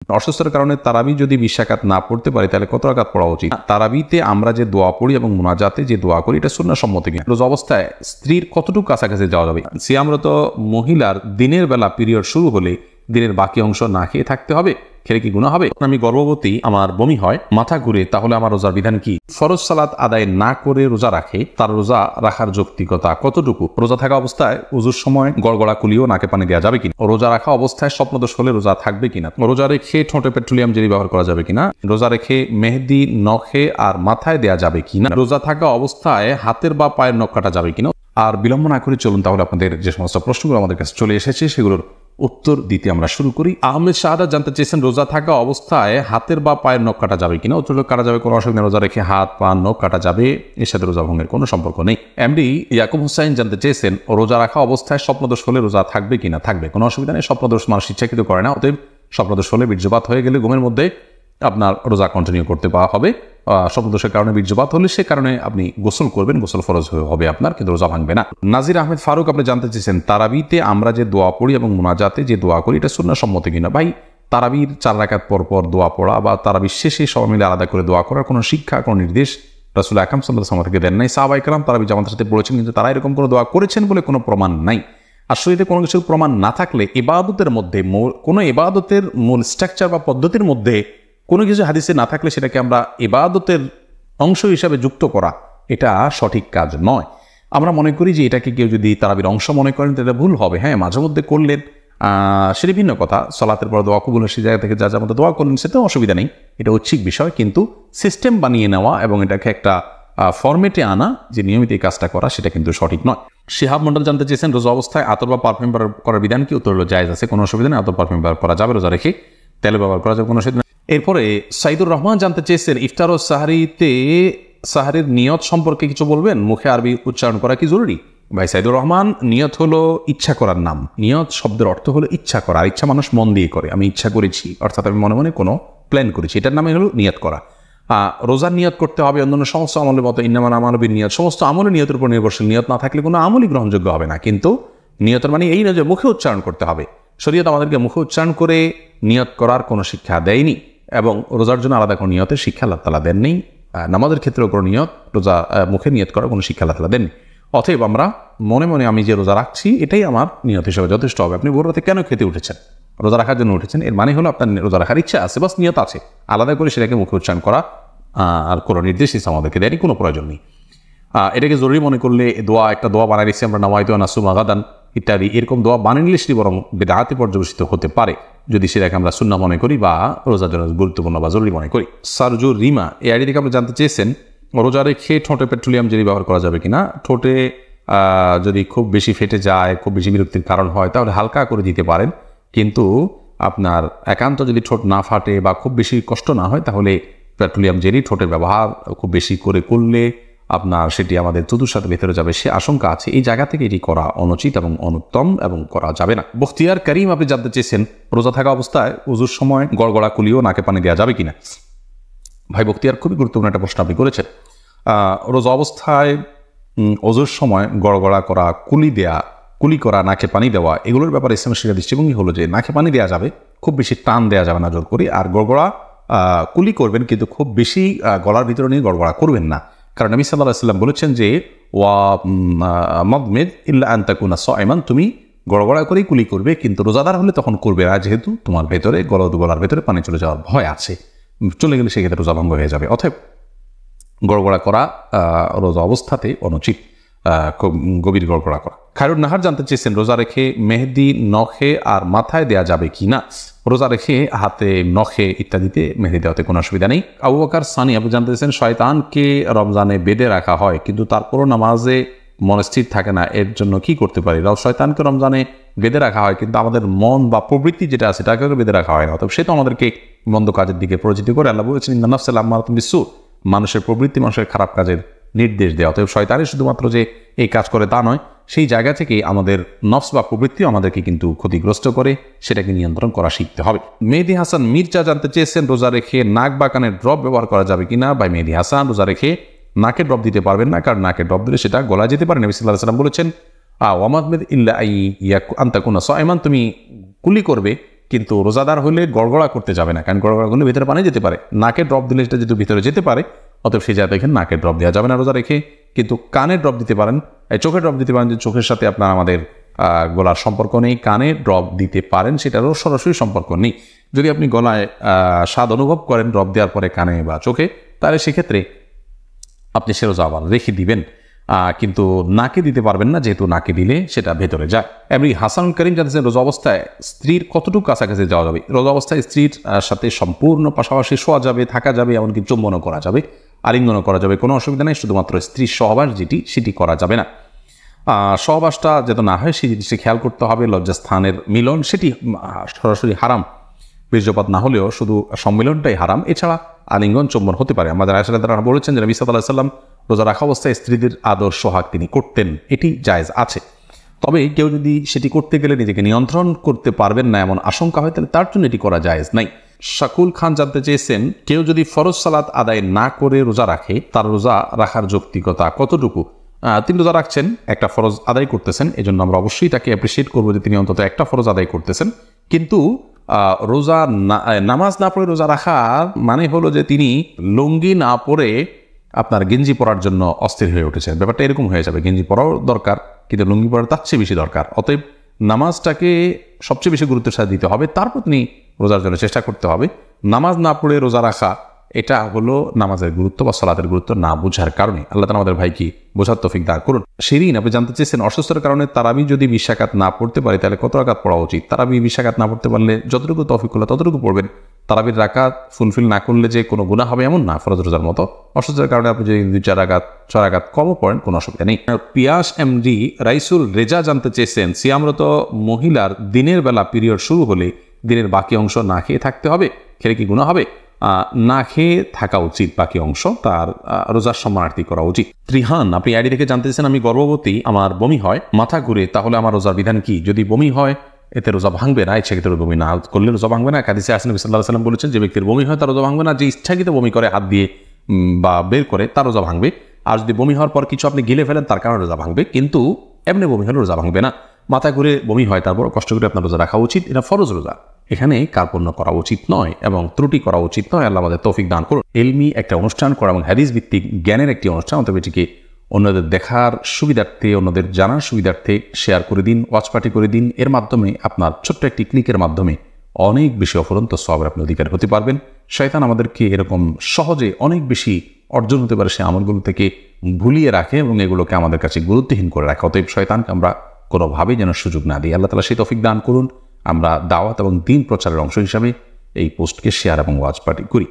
অসুস্থতার কারণে তারাবি যদি 20 রাকাত না পড়তে পারি তাহলে কত রাকাত পড়া উচিত? তারাবিতে আমরা যে দোয়া পড়ি এবং মুনাজাতে যে দোয়া করি এটা সুন্নাহ সম্মত কিনা? রোজা অবস্থায় স্ত্রীর কতটুকু কাছাকাছি যাওয়া যাবে? সিয়ামরত মহিলার দিনের বেলা পিরিয়ড শুরু হলে দিনের বাকি অংশ না খেয়ে থাকতে হবে? খেলে কি গুনাহ হবে? আমি গর্ভবতী, আমার বমি হয়, মাথা ঘুরে, তাহলে আমার রোজার বিধান কি? ফরজ সালাত আদায় না করে রোজা রাখে, তার রোজা রাখার যৌক্তিকতা কতটুকু? রোজা থাকা অবস্থায় উজুর সময় গড়গড়া কুলিও নাকে পানি দেওয়া যাবে কিনা? রোজা রাখা অবস্থায় স্বপ্নদোষ হলে রোজা থাকবে কিনা? রোজা রেখে ঠোঁটে পেট্রোলিয়াম জেলি ব্যবহার করা যাবে কিনা? রোজা রেখে মেহেদি নখে আর মাথায় দেওয়া যাবে কিনা? রোজা থাকা অবস্থায় হাতের বা পায়ের নখ কাটা যাবে কিনা? আর বিলম্ব না করে চলুন তাহলে আপনাদের যে সমস্ত প্রশ্নগুলো আমাদের কাছে চলে এসেছে সেগুলোর উত্তর দিতে আমরা শুরু করি। আহমেদ শাহাদাত জানতে চেয়েছেন রোজা থাকা অবস্থায় হাতের বা পায়ের নখ কাটা যাবে কিনা? উত্তর কাটা যাবে, কোনো অসুবিধা। রোজা রেখে হাত পা নখ কাটা যাবে, এর সাথে রোজা ভঙ্গের কোনো সম্পর্ক নেই। এমডি ইয়াকুব হুসাইন জানতে চেয়েছেন রোজা রাখা অবস্থায় স্বপ্নদোষ হলে রোজা থাকবে কিনা? থাকবে, কোনো অসুবিধা নেই। স্বপ্নদোষ মানুষ ইচ্ছাকৃত করে না, অতএব স্বপ্নদোষ হলে বীর্যপাত হয়ে গেলে ঘুমের মধ্যে আপনার রোজা কন্টিনিউ করতে পাওয়া হবে। স্বপ্নদোষের কারণে বীর্যপাত হলে সে কারণে আপনি গোসল করবেন, গোসল ফরজ হবে আপনার, কিন্তু রোজা ভাঙবে না। নাজির আহমেদ ফারুক আপনি জানতে চেয়েছেন তারাবিতে আমরা যে দোয়া পড়ি এবং মুনাজাতে যে দোয়া করি এটা সুন্নাহ সম্মত কিনা? ভাই, তারাবির 4 রাকাত পর পর দোয়া পড়া বা তারাবির শেষে সবাই মিলে আলাদা করে দোয়া করার কোনো শিক্ষা, কোনো নির্দেশ রাসূল আকরাম সাল্লাল্লাহু আলাইহি ওয়াসাল্লাম থেকে দেন নাই। সাহাবায়ে কেরাম তারাবি জামাতের সাথে পড়েছেন, কিন্তু তারা এরকম কোনো দোয়া করেছেন বলে কোনো প্রমাণ নাই। আর শরীরে কোনো কিছুর প্রমাণ না থাকলে ইবাদতের মধ্যে কোনো ইবাদতের মূল স্ট্রাকচার বা পদ্ধতির মধ্যে কোনো কিছু হাদিসে না থাকলে সেটাকে আমরা ইবাদতের অংশ হিসাবে যুক্ত করা এটা সঠিক কাজ নয়। আমরা মনে করি যে এটাকে কেউ যদি তারাবির অংশ মনে করেন তাহলে ভুল হবে। হ্যাঁ, মাঝে মধ্যে করলেন সেটা ভিন্ন কথা। সালাতের পর দোয়া কবুল সে জায়গা থেকে যা মতো দোয়া করলেন সেটাও অসুবিধা নেই, এটা ঐচ্ছিক বিষয়। কিন্তু সিস্টেম বানিয়ে নেওয়া এবং এটাকে একটা ফরম্যাটে আনা যে নিয়মিত এই কাজটা করা সেটা কিন্তু সঠিক নয়। শিহাব মন্ডল জানতে চেয়েছেন রোজা অবস্থায় আতর বা পারফিউম ব্যবহার করার বিধান কি? উত্তর হলো জায়েজ আছে, কোনো অসুবিধা নেই। আতর পারফিউম ব্যবহার করা যাবে, রোজা রেখে তেল ব্যবহার করা যাবে, কোনো অসুবিধা নেই। এরপরে সাইদুর রহমান জানতে চেয়েছেন ইফতার ও সাহারির নিয়ত সম্পর্কে কিছু বলবেন? মুখে আরবি উচ্চারণ করা কি জরুরি? ভাই সাইদুর রহমান, নিয়ত হলো ইচ্ছা করার নাম। নিয়ত শব্দের অর্থ হলো ইচ্ছা করা, আর ইচ্ছা মানুষ মন দিয়ে করে। আমি ইচ্ছা করেছি, অর্থাৎ আমি মনে মনে কোনো প্ল্যান করেছি, এটার নামে হলো নিয়ত করা। রোজার নিয়ত করতে হবে অন্যান্য সমস্ত আমলের মতো, ইন্নামা আমানবির নিয়ত, সমস্ত আমলের নিয়তের উপর নির্ভরশীল। নিয়ত না থাকলে কোনো আমলই গ্রহণযোগ্য হবে না। কিন্তু নিয়তের মানে এই নয় যে মুখে উচ্চারণ করতে হবে। শরীয়ত আমাদেরকে মুখে উচ্চারণ করে নিয়ত করার কোনো শিক্ষা দেয়নি, এবং রোজার জন্য আলাদা কোনো নিয়তের শিক্ষা আল্লাহ তাআলা দেননি। নামাজের ক্ষেত্রেও কোনো নিয়ত, রোজা মুখে নিয়ত করার কোনো শিক্ষা আল্লাহ তাআলা দেননি। অতএব আমরা মনে মনে আমি যে রোজা রাখছি এটাই আমার নিয়ত হিসেবে যথেষ্ট হবে। আপনি ভোর রাতে কেন খেতে উঠেছেন? রোজা রাখার জন্য উঠেছেন, এর মানে হলো আপনার রোজা রাখার ইচ্ছা আছে, বাস নিয়ত আছে। আলাদা করে সেটাকে মুখে উচ্চারণ করা আর কোনো নির্দেশ আমাদেরকে দেয়নি, কোনো প্রয়োজন নেই। এটাকে জরুরি মনে করলে একটা দোয়া বানাই দিচ্ছি আমরা, নাওয়াইতু আন আসুমা গাদান ইত্যাদি, এরকম দোয়া বানিয়ে নিলে সেটি বরং বিদআতে পর্যবেসিত হতে পারে যদি সেটাকে আমরা সুন্নাহ মনে করি বা রোজার জন্য গুরুত্বপূর্ণ বা জরুরি মনে করি। সারজু রিমা এই আইডি থেকে আপনি জানতে চেয়েছেন রোজা রেখে ঠোঁটে পেট্রোলিয়াম জেলি ব্যবহার করা যাবে কিনা? ঠোঁটে যদি খুব বেশি ফেটে যায়, খুব বেশি বিরক্তির কারণ হয়, তাহলে হালকা করে দিতে পারেন। কিন্তু আপনার একান্ত যদি ঠোঁট না ফাটে বা খুব বেশি কষ্ট না হয় তাহলে পেট্রোলিয়াম জেলি ঠোঁটের ব্যবহার খুব বেশি করে করলে আপনার সেটি আমাদের থুতুর সাথে ভেতরে যাবে, সে আশঙ্কা আছে। এই জায়গা থেকে এটি করা অনুচিত এবং অনুত্তম এবং করা যাবে না। বখতিয়ার করিম আপনি জানতে চেয়েছেন রোজা থাকা অবস্থায় উজুর সময় গড়গড়া কুলিও নাকে পানি দেওয়া যাবে কিনা? ভাই বখতিয়ার, খুবই গুরুত্বপূর্ণ একটা প্রশ্ন আপনি করেছেন। রোজা অবস্থায় ওজুর সময় গড়গড়া করা, কুলি করা, নাকে পানি দেওয়া, এগুলোর ব্যাপারে ইসলামের শিক্ষা দৃষ্টিভঙ্গি হলো যে নাকে পানি দেওয়া যাবে, খুব বেশি টান দেওয়া যাবে না জোর করি। আর গড়গড়া কুলি করবেন, কিন্তু খুব বেশি গলার ভিতরে নিয়ে গড়গড়া করবেন না। কারণ নবী সাল্লাল্লাহু আলাইহি ওয়াসাল্লাম বলেছেন যে ওয়া মাদমিদ ইল্লা আন তাকুনা সাইমান, তুমি গড়গড়া করেই কুলি করবে, কিন্তু রোজাদার হলে তখন করবে না, যেহেতু তোমার ভেতরে গলার ভেতরে পানি চলে যাওয়ার ভয় আছে, চলে গেলে সেক্ষেত্রে রোজা ভঙ্গ হয়ে যাবে। অতএব গড়গড়া করা রোজা অবস্থাতে অনুচিত, খুব গভীর গড়গড়া করা। খায়রুন নাহার জানতে চেয়েছেন রোজা রেখে মেহেদি নখে আর মাথায় দেয়া যাবে কিনা? রোজা রেখে হাতে, নখে ইত্যাদিতে মেহেদি দেওয়াতে কোনো অসুবিধা নেই। আবু বকর সানি আপনি জানতে চেয়েছেন শয়তানকে রমজানে বেঁধে রাখা হয় কিন্তু তারপরও নামাজে মনস্থির থাকে না, এর জন্য কি করতে পারি? শয়তানকে রমজানে বেঁধে রাখা হয় কিন্তু আমাদের মন বা প্রবৃত্তি যেটা আছে তাকে বেঁধে রাখা হয় না, তবে সে তো আমাদেরকে মন্দ কাজের দিকে পরিচিত করে। আল্লাহ বলেছেন ইন্নান নাফসা লাম্মারাতুন বিসসু, মানুষের প্রবৃত্তি মানুষের খারাপ কাজের নির্দেশ দেওয়া। অতএব শয়তানের শুধুমাত্র যে এই কাজ করে তা নয়, সেই জায়গা থেকে আমাদের নফস বা প্রবৃত্তিও আমাদেরকে কিন্তু ক্ষতিগ্রস্ত করে, সেটাকে নিয়ন্ত্রণ করা শিখতে হবে। মেহেদি হাসান মির্জা জানতে চেয়েছেন রোজা রেখে নাক বা কানের ড্রপ ব্যবহার করা যাবে কিনা? ভাই মেহেদি হাসান, রোজা রেখে নাকে ড্রপ দিতে পারবেন না, কারণ নাকে ড্রপ দিলে সেটা গলা যেতে পারে। নবী সাল্লাল্লাহু আলাইহি ওয়াসাল্লাম বলেছেন ওয়া মাদমিদ ইল্লা আন তাকুনা সাইমান, তুমি কুলি করবে কিন্তু রোজাদার হলে গড়গড়া করতে যাবে না, কারণ গড়গড়া করলে ভিতরে পানি যেতে পারে। নাকে ড্রপ দিলে সেটা যেহেতু ভিতরে যেতে পারে, অতএব সেই জায়গায় দেখেন নাকে ড্রপ দেওয়া যাবে না রোজা রেখে। কিন্তু কানে ড্রপ দিতে পারেন, চোখে ড্রপ দিতে পারেন, যে চোখের সাথে আপনার আমাদের গলার সম্পর্ক নেই, কানে ড্রপ দিতে পারেন, সেটারও সরাসরি সম্পর্ক নেই। যদি আপনি গলায় স্বাদ অনুভব করেন ড্রপ দেওয়ার পরে কানে বা চোখে, তাহলে সেক্ষেত্রে আপনি সে রোজা আবার রেখে দিবেন, কিন্তু নাকে দিতে পারবেন না, যেহেতু নাকে দিলে সেটা ভেতরে যায়। এমনি হাসানুল করিম জানতেছেন রোজা অবস্থায় স্ত্রীর কতটুকু কাছাকাছি যাওয়া যাবে? রোজা অবস্থায় স্ত্রীর সাথে সম্পূর্ণ পাশাপাশি শোয়া যাবে, থাকা যাবে, এমনকি চুম্বনও করা যাবে, আলিঙ্গনও করা যাবে, কোনো অসুবিধা নেই। শুধুমাত্র স্ত্রীর সহবাস সেটি করা যাবে না। সহবাসটা যাতে না হয় সেই জিনিসটি খেয়াল করতে হবে। লজ্জাস্থানের মিলন সেটি সরাসরি হারাম, বীর্যপাত না হলেও শুধু সম্মিলনটাই হারাম। এছাড়া আলিঙ্গন চুম্বন হতে পারে। আমাদের আয়েশা রাদিয়াল্লাহু আনহা বলেছেন যে নবী সাল্লাল্লাহু আলাইহি ওয়াসাল্লাম রোজা রাখা অবস্থায় স্ত্রীদের আদর সোহাগ তিনি করতেন, এটি জায়েজ আছে। তবে কেউ যদি সেটি করতে গেলে নিজেকে নিয়ন্ত্রণ করতে পারবেন না এমন আশঙ্কা হয়, তাহলে তার জন্য এটি করা জায়েজ নাই। শাকুল খান জানতে চেয়েছেন, কেউ যদি ফরজ সালাত আদায় না করে রোজা রাখে, তার রোজা রাখার যৌক্তিকতা কতটুকু? তিনি রোজা রাখছেন, একটা ফরজ আদায় করতেছেন, এজন্য আমরা অবশ্যই তাকে অ্যাপ্রিসিয়েট করবো যে তিনি অন্তত একটা ফরজ আদায় করতেছেন। কিন্তু রোজা নামাজ না পড়ে রোজা রাখা মানে হলো যে তিনি লুঙ্গি না পরে আপনার গেঞ্জি পরার জন্য অস্থির হয়ে উঠেছেন। ব্যাপারটা এরকম হয়ে যাবে, গেঞ্জি পরাও দরকার কিন্তু লুঙ্গি পরা তার চেয়ে বেশি দরকার। অতএব নামাজটাকে সবচেয়ে বেশি গুরুত্বের সাথে দিতে হবে, তারপর তিনি রোজার জন্য চেষ্টা করতে হবে। নামাজ না পড়ে রোজা রাখা এটা হলো নামাজের গুরুত্ব বা সালাতের গুরুত্ব না বোঝার কারণে। আল্লাহ তাআলা আমাদের ভাইকে বোঝার তৌফিক দান করুন। শিরিন আপনি জানতে চেয়েছেন, অসুস্থতার কারণে তারাবি যদি 20 রাকাত না পড়তে পারে তাহলে কত রাকাত পড়া উচিত? তারাবি 20 রাকাত না পড়তে পারলে যতটুকু তৌফিক হলো ততটুকু পড়বেন। তারাবির রাকাত ফুলফিল না করলে যে কোনো গুনাহ হবে এমন না, ফরজ রোজার মতো। অসুস্থতার কারণে আপনি যদি 2-4 রাকাত 6 রাকাত কমও পড়েন কোনো অসুবিধা নেই। পিয়াস এমডি রাইসুল রেজা জানতে চেয়েছেন, সিয়ামরত মহিলার দিনের বেলা পিরিয়ড শুরু হলে দিনের বাকি অংশ না খেয়ে থাকতে হবে, খেলে কি গুনাহ হবে? না খেয়ে থাকা উচিত, বাকি অংশ তার রোজার সম্মানার্থী করা উচিত। ত্রিহান আপনি আইডি থেকে জানতে চাইছেন, আমি গর্ভবতী, আমার বমি হয়, মাথা ঘুরে, তাহলে আমার রোজার বিধান কি? যদি বমি হয় এতে রোজা ভাঙবে না, ইচ্ছাকৃত বমি না করলে রোজা ভাঙবে না। হাদিসে আসেন নবী সাল্লাল্লাহু আলাইহি ওয়াসাল্লাম বলেছেন, যে ব্যক্তির বমি হয় তার রোজা ভাঙবে না, যে ইচ্ছাকৃত বমি করে হাত দিয়ে বা বের করে তার রোজা ভাঙবে। আর যদি বমি হওয়ার পর কিছু আপনি গিলে ফেলেন তার কারণে রোজা ভাঙবে, কিন্তু এমনি বমি হলে রোজা ভাঙবে না। মাথা ঘুরে বমি হয়, তারপর কষ্ট করে আপনার রোজা রাখা উচিত, এটা ফরজ রোজা, এখানে কার্পণ্য করা উচিত নয় এবং ত্রুটি করা উচিত নয়। আল্লাহ আমাদের তৌফিক দান করুন। এলমি একটা অনুষ্ঠান করা এবং হাদিস ভিত্তিক জ্ঞানের একটি অনুষ্ঠান, অতএব এটিকে অন্যদের দেখার সুবিধার্থে, অন্যদের জানার সুবিধার্থে শেয়ার করে দিন, ওয়াচ পার্টি করে দিন। এর মাধ্যমে আপনার ছোট্ট একটি ক্লিকের মাধ্যমে অনেক বেশি অফুরন্ত সওয়াবের আপনি অধিকারী হতে পারবেন। শয়তান আমাদেরকে এরকম সহজে অনেক বেশি অর্জন হতে পারে সে আমলগুলো থেকে ভুলিয়ে রাখে এবং এগুলোকে আমাদের কাছে গুরুত্বহীন করে রাখে। অতএব শয়তানকে আমরা কোনোভাবেই যেন সুযোগ না দিই। আল্লাহ তাআলা সেই তৌফিক দান করুন। আমরা দাওয়াত এবং দ্বীন প্রচারের অংশ হিসাবে এই পোস্টকে শেয়ার এবং ওয়াচ পার্টি করি।